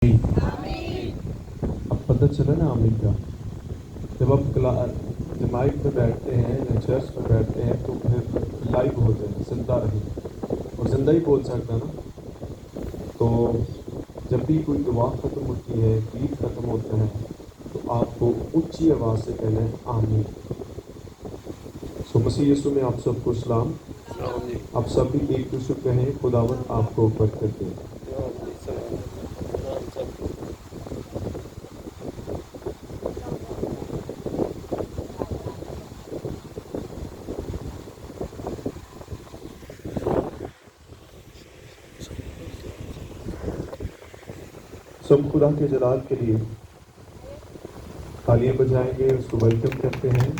اب پتہ چلا نا آمین کا. جب آپ جماعت میں بیٹھتے ہیں یا چرچ میں بیٹھتے ہیں تو پھر لائیو ہوتے ہیں, زندہ رہیں, اور زندہ ہی بول سکتا نا. تو جب بھی کوئی دعا ختم ہوتی ہے, گیت ختم ہوتا ہے, تو آپ کو اونچی آواز سے کہنا ہے آمین. مسیح یسوع میں آپ سب کو سلام. آپ سب بھی ایک دوسرے کو کہیں خداوند آپ کو برکت دے. سب خدا کے جلال کے لیے تالیاں بجائیں گے, اس کو ویلکم کرتے ہیں.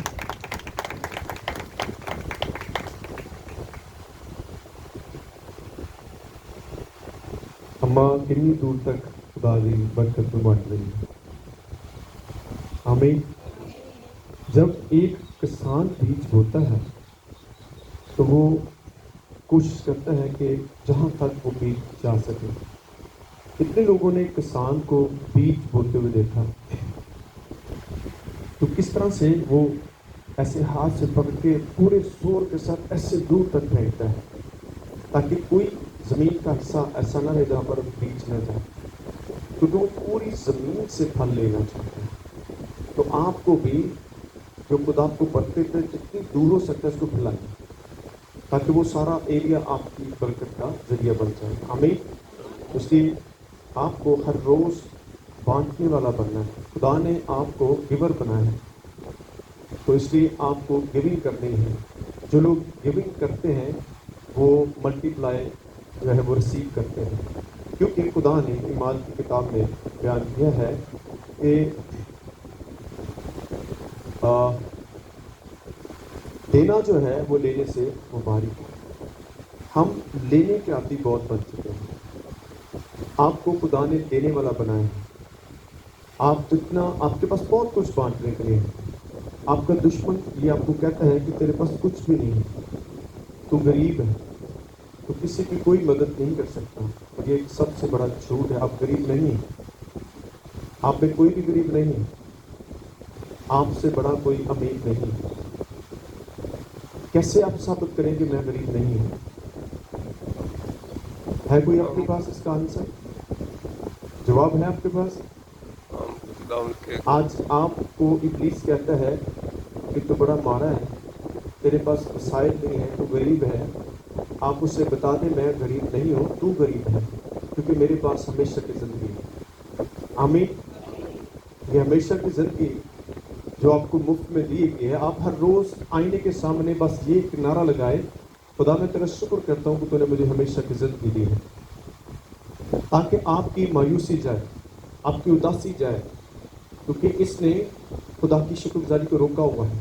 اماں کتنی دور تک خدا کی برکت میں بانٹ رہی ہے. آمین. جب ایک کسان بیج بوتا ہے تو وہ کوشش کرتا ہے کہ جہاں تک وہ بیج جا سکے. کتنے لوگوں نے کسان کو بیج بوتے ہوئے دیکھا تو کس طرح سے وہ ایسے ہاتھ سے پکڑ کے پورے زور کے ساتھ ایسے دور تک پھینکتا ہے تاکہ کوئی زمین کا حصہ ایسا نہ رہے جہاں پر بیج نہ جائے, کیونکہ وہ پوری زمین سے پھل لینا چاہتا ہے. تو آپ کو بھی جو خدا آپ کو برکت ہے جتنی دور ہو سکتا ہے اس کو پھیلائیں تاکہ وہ سارا ایریا آپ کی برکت کا ذریعہ بن جائے. آمین. اس لیے آپ کو ہر روز بانٹنے والا بننا ہے. خدا نے آپ کو گیور بنایا ہے, تو اس لیے آپ کو گیونگ کرنی ہے. جو لوگ گیونگ کرتے ہیں وہ ملٹی پلائی جو ہے وہ ریسیو کرتے ہیں, کیونکہ خدا نے ایمان کی کتاب میں بیان کیا ہے کہ دینا جو ہے وہ لینے سے مبارک ہے. ہم لینے کے عادی بہت بن چکے ہیں. آپ کو خدا نے دینے والا بنایا ہے. آپ کے پاس بہت کچھ بانٹنے کے لیے ہے. آپ کا دشمن یہ آپ کو کہتا ہے کہ تیرے پاس کچھ بھی نہیں ہے, تو غریب ہے, تو کسی کی کوئی مدد نہیں کر سکتا. اور یہ ایک سب سے بڑا جھوٹ ہے. آپ غریب نہیں ہیں, آپ میں کوئی بھی غریب نہیں ہے. آپ سے بڑا کوئی امیر نہیں. کیسے آپ ثابت کریں کہ میں غریب نہیں ہوں؟ ہے کوئی آپ کے پاس اس کا آنسر؟ جواب ہے آپ کے پاس؟ آج آپ کو ابلیس کہتا ہے کہ تو بڑا مارا ہے, تیرے پاس وسائل نہیں ہے, تو غریب ہے. آپ اس سے بتا دیں میں غریب نہیں ہوں, تو غریب ہے, کیونکہ میرے پاس ہمیشہ کی زندگی ہے. آمین. یہ ہمیشہ کی زندگی جو آپ کو مفت میں دی گئی ہے. آپ ہر روز آئینے کے سامنے بس یہ ایک نعرہ لگائے, خدا میں تیرا شکر کرتا ہوں کہ تو نے مجھے ہمیشہ کی زندگی دی ہے, تاکہ آپ کی مایوسی جائے, آپ کی اداسی جائے, کیونکہ اس نے خدا کی شکر گزاری کو روکا ہوا ہے.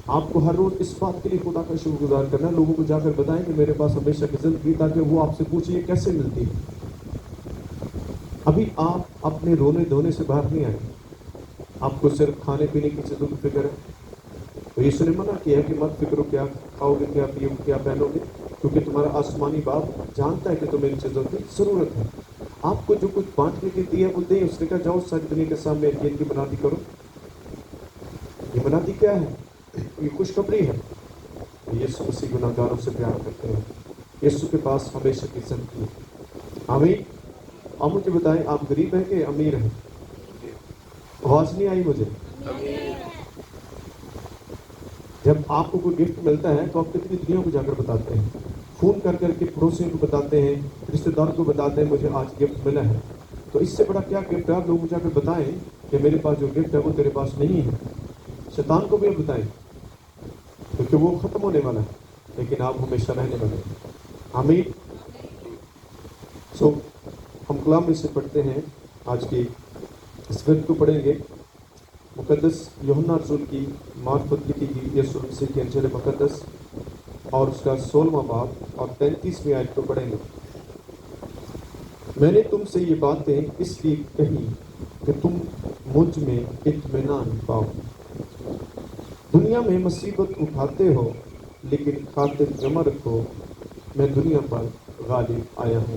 آپ کو ہر روز اس بات کے لیے خدا کا شکر گزار کرنا ہے. لوگوں کو جا کر بتائیں کہ میرے پاس ہمیشہ کی زندگی, تاکہ وہ آپ سے پوچھیں یہ کیسے ملتی ہے. ابھی آپ اپنے رونے دھونے سے باہر نہیں آئے, آپ کو صرف کھانے پینے کی چیزوں کی فکر ہے. تو یسوع نے منع کیا ہے کہ مت فکرو کیا کھاؤ گے, کیا پیو گے, کیا پہنو گے, کیونکہ تمہارا آسمانی باپ جانتا ہے کہ تمہیں ان چیزوں کی ضرورت ہے. آپ کو جو کچھ بانٹنے کی دی ہے وہ دیں. اس نے کہا جاؤ ساری دنیا کے سامنے یہ کی منادی کرو. یہ منادی کیا ہے؟ یہ خوشخبری ہے. یسوع مسیح گناہ گاروں سے پیار کرتے ہیں. یسوع کے پاس ہمیشہ کی زندگی ہے. آمین. آپ مجھے بتائیں آپ غریب ہیں کہ امیر ہیں؟ آواز نہیں آئی مجھے. جب آپ کو کوئی گفٹ ملتا ہے تو آپ کتنی دنیا کو جا کر بتاتے ہیں, فون کر کر کے پڑوسیوں کو بتاتے ہیں, رشتے دار کو بتاتے ہیں مجھے آج گفٹ ملا ہے. تو اس سے بڑا کیا گفٹ ہے؟ آپ لوگوں کو جا کر بتائیں کہ میرے پاس جو گفٹ ہے وہ تیرے پاس نہیں ہے. شیطان کو بھی آپ بتائیں, کیونکہ وہ ختم ہونے والا ہے, لیکن آپ ہمیشہ رہنے والے ہیں. آمین. ہم کلام میں سے پڑھتے ہیں, آج کی اس وقت کو پڑھیں گے. مقدس یوحنا رسول کی معرفت لکھی گئی یسوع مسیح کے انجیل مقدس اور اس کا 16واں باب اور 35ویں آیت کو پڑھیں گے. میں نے تم سے یہ باتیں اس لیے کہی کہ تم مجھ میں اطمینان پاؤ. دنیا میں مصیبت اٹھاتے ہو, لیکن خاطر جمع رکھو, میں دنیا پر غالب آیا ہوں.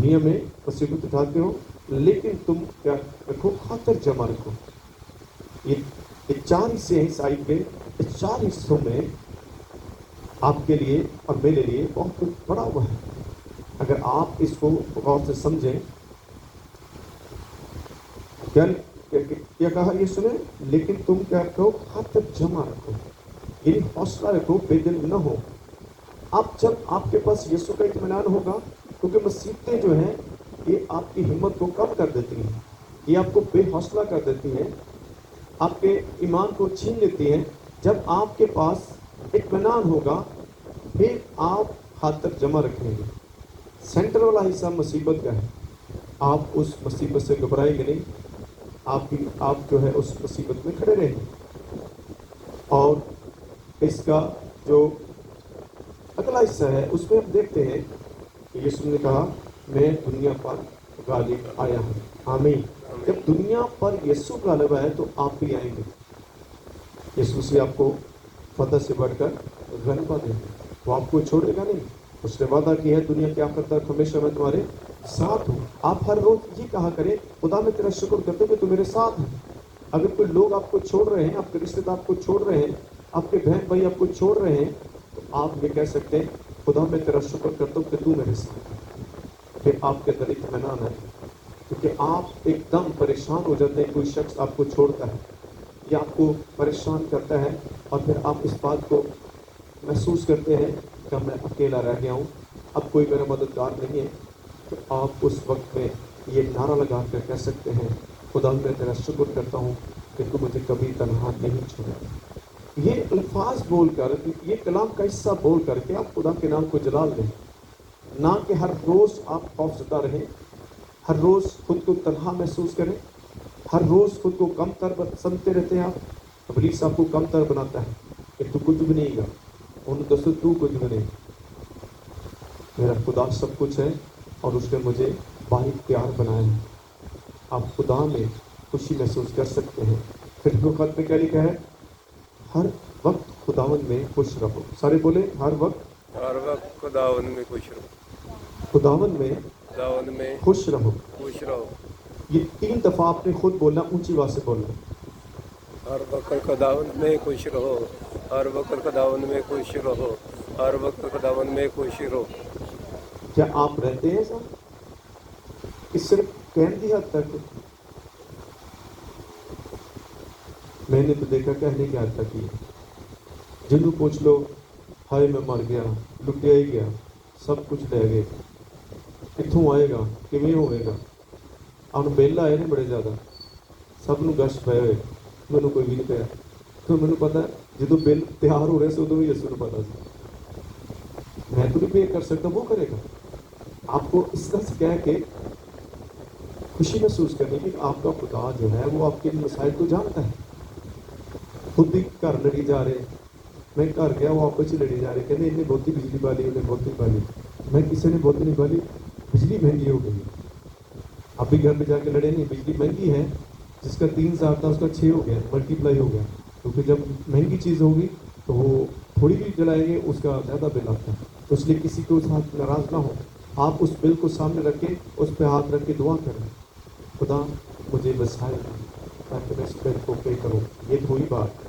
دنیا میں مصیبت اٹھاتے ہو، لیکن تم کیا رکھو؟ خاطر جمع رکھو. یہ 4 حصے ہیں اس آیت کے. اس 4 حصوں میں آپ کے لیے اور میرے لیے بہت کچھ بڑا ہوا ہے. اگر آپ اس کو غور سے سمجھیں. کیا کہا یہ سنیں؟ لیکن تم کیا رکھو؟ خاطر جمع رکھو، یعنی حوصلہ رکھو، بے دل نہ ہو. اب جب آپ کے پاس یسوع کا اطمینان ہوگا، کیونکہ مصیبتیں جو ہیں یہ آپ کی ہمت کو کم کر دیتی ہیں، یہ آپ کو بے حوصلہ کر دیتی ہیں، آپ کے ایمان کو چھین لیتی ہیں. جب آپ کے پاس اطمینان ہوگا پھر آپ خاطر جمع رکھیں گے. سینٹر والا حصہ مصیبت کا ہے. آپ اس مصیبت سے گھبرائیں گے نہیں، آپ جو ہے اس مصیبت میں کھڑے رہیں گے. اور اس کا جو اگلا حصہ ہے اس میں ہم دیکھتے ہیں کہ یسوع نے کہا میں دنیا پر غالب آیا ہوں. آمین. جب دنیا پر یسوع غالب آیا تو آپ بھی آئیں گے. یسوع سے آپ کو فتح سے بڑھ کر غلبہ دیں گے. وہ آپ کو چھوڑے گا نہیں. اس نے وعدہ کیا ہے دنیا کے آخر تک ہمیشہ میں تمہارے ساتھ ہوں. آپ ہر روز یہ کہا کریں خدا میں تیرا شکر کرتا ہوں کہ تو میرے ساتھ ہیں. اگر کوئی لوگ آپ کو چھوڑ رہے ہیں، آپ کے رشتے دار آپ کو چھوڑ رہے ہیں، آپ کے بہن بھائی آپ کو چھوڑ رہے ہیں، تو آپ یہ کہہ سکتے ہیں خدا میں تیرا شکر کرتا ہوں کہ تو میرے ساتھ ہے. پھر آپ کے اندر اطمینان ہے، کیونکہ آپ ایک دم پریشان ہو جاتے ہیں. کوئی شخص آپ کو چھوڑتا ہے یا آپ کو پریشان کرتا ہے اور پھر آپ اس بات کو محسوس کرتے ہیں کہ میں اکیلا رہ گیا ہوں، اب کوئی میرا مددگار نہیں ہے. تو آپ اس وقت میں یہ نعرہ لگا کر کہہ سکتے ہیں خدا میں تیرا شکر کرتا ہوں کہ تو مجھے کبھی تنہا نہیں چھوڑا. یہ الفاظ بول کر، یہ کلام کا حصہ بول کر کے آپ خدا کے نام کو جلال دیں. نہ کہ ہر روز آپ خوف زدہ رہیں، ہر روز خود کو تنہا محسوس کریں، ہر روز خود کو کم تر سمجھتے رہتے ہیں. آپ ابلیس آپ کو کم تر بناتا ہے کہ تو کچھ بھی نہیں گا. انہوں نے دوستوں تو کچھ بھی نہیں، میرا خدا سب کچھ ہے اور اس نے مجھے بااختیار بنایا ہے. آپ خدا میں خوشی محسوس کر سکتے ہیں. پھر وہ خط میں کیا لکھا ہے؟ ہر وقت خداوند میں خوش رہو. سارے بولے ہر وقت خداوند میں خوش رہو. خداوند میں خداوند میں خوش رہو. خوش رہو. یہ 3 دفعہ آپ نے خود بولنا، اونچی آواز سے بولنا. ہر وقت خداوند میں خوش رہو. ہر وقت خداوند میں خوش رہو. ہر وقت خداوند میں خوش رہو. کیا آپ رہتے ہیں سر کہ صرف کہنے کی حد تک؟ میں نے تو دیکھا کہنے کی حد تک ہی ہے. جنوں پوچھ لو ہائے میں مر گیا، لٹیا ہی گیا، سب کچھ لے گئے، کتوں آئے گا، کیویں ہوئے گا. ہم بل آئے نے بڑے زیادہ، سب نو گش پے ہوئے، مینو کوئی بھی نہیں پیا. تو مینو پتا جدو بل تیار ہو رہے سے ادو بھی یسوع نو پتا سی. میں تو نہیں پے کر سکتا، وہ کرے گا. آپ کو اس طرح سے کہہ کے خوشی محسوس کرنی کہ آپ کا خدا جو ہے وہ آپ کے مسائل کو جانتا ہے. خود بھی گھر لڑی جا رہے، میں گھر گیا وہ آپس ہی لڑی جا رہے، کہتے انہیں بہت ہی بجلی پالی، انہیں بہت ہی پالی. میں کسی نے بہت نہیں پالی، بجلی مہنگی ہو گئی. ابھی گھر پہ جا کے لڑے نہیں، بجلی مہنگی ہے، جس کا 3000 تھا اس کا 6 ہو گیا، ملٹیپلائی ہو گیا. کیونکہ جب مہنگی چیز ہوگی تو وہ تھوڑی بھی جلائیں گے اس کا زیادہ بل آتا ہے. تو اس لیے کسی کو ساتھ ناراض نہ ہو. آپ اس بل کو سامنے رکھ کے اس پہ ہاتھ رکھ کے دعا کریں خدا مجھے وسائل تاکہ میں اس بل کو پے کروں. یہ تھوڑی بات